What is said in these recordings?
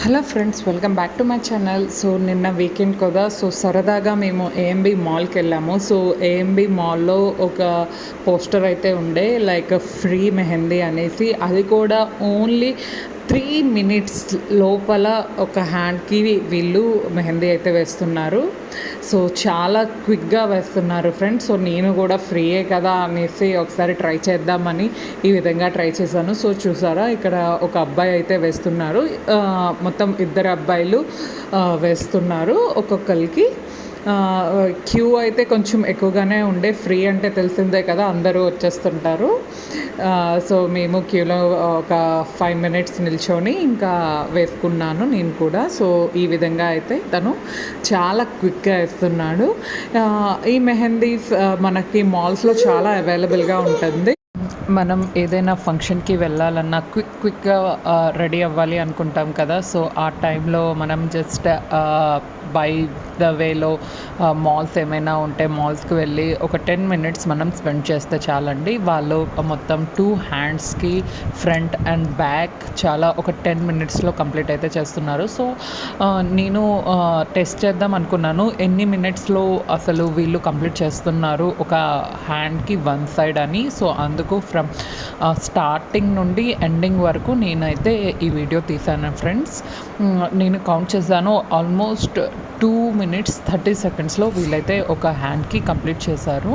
Hello friends, welcome back to my channel. So నిన్న weekend కదా, so సరదాగా మేము ఏఎంబి మాల్కి వెళ్ళాము. సో ఏఎంబి మాల్లో ఒక పోస్టర్ అయితే ఉండే, లైక్ ఫ్రీ మెహందీ అనేసి. అది కూడా ఓన్లీ 3 minutes లోపల ఒక హ్యాండ్కి వీళ్ళు మెహందీ అయితే వేస్తున్నారు. సో చాలా క్విక్గా వేస్తున్నారు ఫ్రెండ్స్. సో నేను కూడా ఫ్రీయే కదా అనేసి ఒకసారి ట్రై చేద్దామని ఈ విధంగా ట్రై చేశాను. సో చూసారా, ఇక్కడ ఒక అబ్బాయి అయితే వేస్తున్నారు. మొత్తం 2 అబ్బాయిలు వేస్తున్నారు ఒక్కొక్కరికి. క్యూ అయితే కొంచెం ఎక్కువగానే ఉండే. ఫ్రీ అంటే తెలిసిందే కదా, అందరూ వచ్చేస్తుంటారు. సో మేము క్యూలో ఒక 5 minutes నిల్చొని ఇంకా వేసుకున్నాను నేను కూడా. సో ఈ విధంగా అయితే తను చాలా క్విక్గా వేస్తున్నాడు. ఈ మెహందీస్ మనకి మాల్స్లో చాలా అవైలబుల్గా ఉంటుంది. మనం ఏదైనా ఫంక్షన్కి వెళ్ళాలన్నా క్విక్గా రెడీ అవ్వాలి అనుకుంటాం కదా. సో ఆ టైంలో మనం జస్ట్ బై ద వేలో మాల్స్ ఏమైనా ఉంటే మాల్స్కి వెళ్ళి ఒక 10 minutes మనం స్పెండ్ చేస్తే చాలండి. వాళ్ళు మొత్తం 2 handsకి ఫ్రంట్ అండ్ బ్యాక్ చాలా ఒక 10 minutesలో కంప్లీట్ అయితే చేస్తున్నారు. సో నేను టెస్ట్ చేద్దాం అనుకున్నాను ఎన్ని మినిట్స్లో అసలు వీళ్ళు కంప్లీట్ చేస్తున్నారు ఒక హ్యాండ్కి 1 side అని. సో అందుకు ఫ్రమ్ స్టార్టింగ్ నుండి ఎండింగ్ వరకు నేనైతే ఈ వీడియో తీశాను ఫ్రెండ్స్. నేను కౌంట్ చేశాను, ఆల్మోస్ట్ 2 minutes 30 secondsలో వీళ్ళైతే ఒక హ్యాండ్కి కంప్లీట్ చేశారు.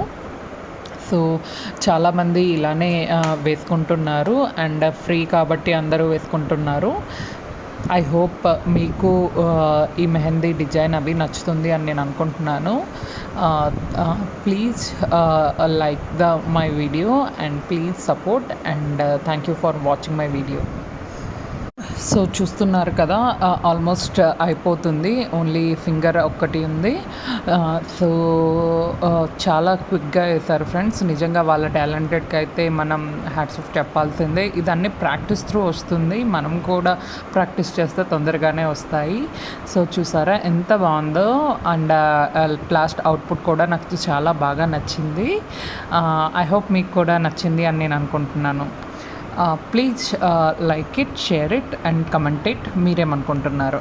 సో చాలామంది ఇలానే వేసుకుంటున్నారు అండ్ ఫ్రీ కాబట్టి అందరూ వేసుకుంటున్నారు. ఐ హోప్ మీకు ఈ మెహందీ డిజైన్ అవి నచ్చుతుంది అని నేను అనుకుంటున్నాను. Please like my video and please support and thank you for watching my video. So చూస్తున్నారు కదా, ఆల్మోస్ట్ అయిపోతుంది. ఓన్లీ ఫింగర్ ఒక్కటి ఉంది. సో చాలా క్విక్గా వేశారు ఫ్రెండ్స్. నిజంగా వాళ్ళ టాలెంటెడ్కి అయితే మనం హ్యాట్స్ ఆఫ్ చెప్పాల్సిందే. ఇదన్నీ ప్రాక్టీస్ త్రూ వస్తుంది. మనం కూడా ప్రాక్టీస్ చేస్తే తొందరగానే వస్తాయి. సో చూసారా ఎంత బాగుందో. అండ్ లాస్ట్ అవుట్పుట్ కూడా నాకు చాలా బాగా నచ్చింది. ఐ హోప్ మీకు కూడా నచ్చింది అని నేను అనుకుంటున్నాను. Please like it, share it and comment it. మీరేమనుకుంటున్నారు?